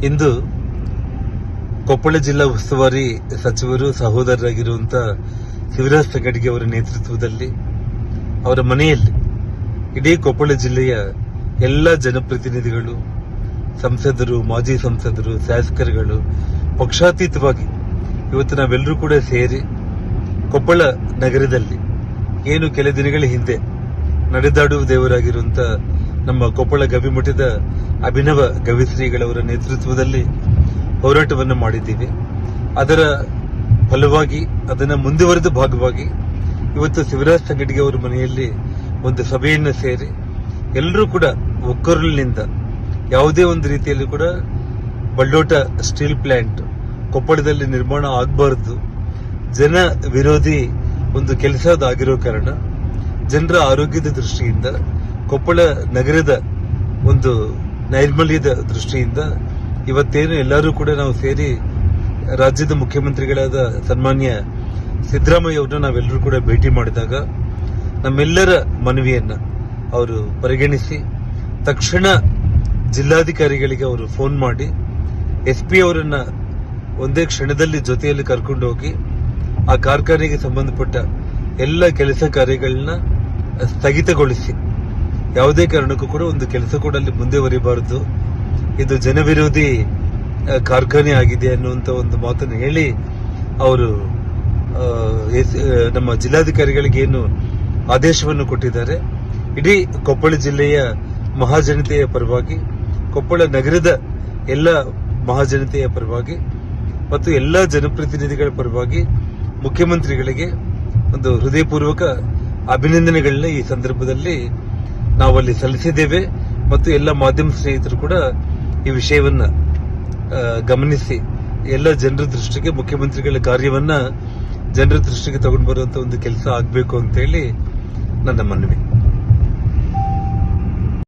ಇಂದು ಕೊಪ್ಪಳ ಜಿಲ್ಲಾ ಉಸ್ತುವಾರಿ ಸಚಿವರು ಸಹೋದರರಾಗಿರುವಂತಹ ಶಿವರಾಜ್ ತಂಗಡಗಿ ಅವರ ನೇತೃತ್ವದಲ್ಲಿ ಅವರ ಮನೆಯಲ್ಲಿ ಇಡೀ ಕೊಪ್ಪಳ ಜಿಲ್ಲೆಯ ಎಲ್ಲ ಜನಪ್ರತಿನಿಧಿಗಳು, ಸಂಸದರು, ಮಾಜಿ ಸಂಸದರು, ಶಾಸಕರುಗಳು ಪಕ್ಷಾತೀತವಾಗಿ ಇವತ್ತು ನಾವೆಲ್ಲರೂ ಕೂಡ ಸೇರಿ ಕೊಪ್ಪಳ ನಗರದಲ್ಲಿ ಏನು ಕೆಲ ದಿನಗಳ ಹಿಂದೆ ನಡೆದಾಡುವ ದೇವರಾಗಿರುವಂತಹ ನಮ್ಮ ಕೊಪ್ಪಳ ಗವಿಮಠದ ಅಭಿನವ ಗವಿಶ್ರೀಗಳವರ ನೇತೃತ್ವದಲ್ಲಿ ಹೋರಾಟವನ್ನು ಮಾಡಿದ್ದೀವಿ. ಅದರ ಫಲವಾಗಿ ಅದನ್ನು ಮುಂದುವರೆದ ಭಾಗವಾಗಿ ಇವತ್ತು ಶಿವರಾಜ್ ತಂಗಡಗಿ ಅವರ ಮನೆಯಲ್ಲಿ ಒಂದು ಸಭೆಯನ್ನು ಸೇರಿ ಎಲ್ಲರೂ ಕೂಡ ಒಕ್ಕೊರಲಿನಿಂದ ಯಾವುದೇ ಒಂದು ರೀತಿಯಲ್ಲಿ ಕೂಡ ಬಳ್ಳೋಟ ಸ್ಟೀಲ್ ಪ್ಲಾಂಟ್ ಕೊಪ್ಪಳದಲ್ಲಿ ನಿರ್ಮಾಣ ಆಗಬಾರದು, ಜನ ವಿರೋಧಿ ಒಂದು ಕೆಲಸ ಆಗಿರೋ ಕಾರಣ ಜನರ ಆರೋಗ್ಯದ ದೃಷ್ಟಿಯಿಂದ, ಕೊಪ್ಪಳ ನಗರದ ಒಂದು ನೈರ್ಮಲ್ಯದ ದೃಷ್ಟಿಯಿಂದ ಇವತ್ತೇನು ಎಲ್ಲರೂ ಕೂಡ ನಾವು ಸೇರಿ ರಾಜ್ಯದ ಮುಖ್ಯಮಂತ್ರಿಗಳಾದ ಸನ್ಮಾನ್ಯ ಸಿದ್ದರಾಮಯ್ಯ ಅವರನ್ನ ನಾವೆಲ್ಲರೂ ಕೂಡ ಭೇಟಿ ಮಾಡಿದಾಗ ನಮ್ಮೆಲ್ಲರ ಮನವಿಯನ್ನ ಅವರು ಪರಿಗಣಿಸಿ ತಕ್ಷಣ ಜಿಲ್ಲಾಧಿಕಾರಿಗಳಿಗೆ ಅವರು ಫೋನ್ ಮಾಡಿ SP ಅವರನ್ನ ಒಂದೇ ಕ್ಷಣದಲ್ಲಿ ಜೊತೆಯಲ್ಲಿ ಕರ್ಕೊಂಡು ಹೋಗಿ ಆ ಕಾರ್ಖಾನೆಗೆ ಸಂಬಂಧಪಟ್ಟ ಎಲ್ಲ ಕೆಲಸ ಕಾರ್ಯಗಳನ್ನ ಸ್ಥಗಿತಗೊಳಿಸಿ ಯಾವುದೇ ಕಾರಣಕ್ಕೂ ಕೂಡ ಒಂದು ಕೆಲಸ ಕೂಡ ಅಲ್ಲಿ ಮುಂದುವರಿಬಾರದು, ಇದು ಜನವಿರೋಧಿ ಕಾರ್ಖಾನೆ ಆಗಿದೆ ಅನ್ನುವಂತ ಒಂದು ಮಾತನ್ನು ಹೇಳಿ ಅವರು ನಮ್ಮ ಜಿಲ್ಲಾಧಿಕಾರಿಗಳಿಗೆ ಏನು ಆದೇಶವನ್ನು ಕೊಟ್ಟಿದ್ದಾರೆ. ಇಡೀ ಕೊಪ್ಪಳ ಜಿಲ್ಲೆಯ ಮಹಾಜನತೆಯ ಪರವಾಗಿ, ಕೊಪ್ಪಳ ನಗರದ ಎಲ್ಲ ಮಹಾಜನತೆಯ ಪರವಾಗಿ ಮತ್ತು ಎಲ್ಲ ಜನಪ್ರತಿನಿಧಿಗಳ ಪರವಾಗಿ ಮುಖ್ಯಮಂತ್ರಿಗಳಿಗೆ ಒಂದು ಹೃದಯಪೂರ್ವಕ ಅಭಿನಂದನೆಗಳನ್ನ ಈ ಸಂದರ್ಭದಲ್ಲಿ ನಾವಲ್ಲಿ ಸಲ್ಲಿಸಿದ್ದೇವೆ. ಮತ್ತು ಎಲ್ಲ ಮಾಧ್ಯಮ ಸ್ನೇಹಿತರು ಕೂಡ ಈ ವಿಷಯವನ್ನ ಗಮನಿಸಿ ಎಲ್ಲ ಜನರ ದೃಷ್ಟಿಗೆ, ಮುಖ್ಯಮಂತ್ರಿಗಳ ಕಾರ್ಯವನ್ನ ಜನರ ದೃಷ್ಟಿಗೆ ತಗೊಂಡು ಬರುವಂತ ಒಂದು ಕೆಲಸ ಆಗಬೇಕು ಅಂತ ಹೇಳಿ ನನ್ನ ಮನವಿ.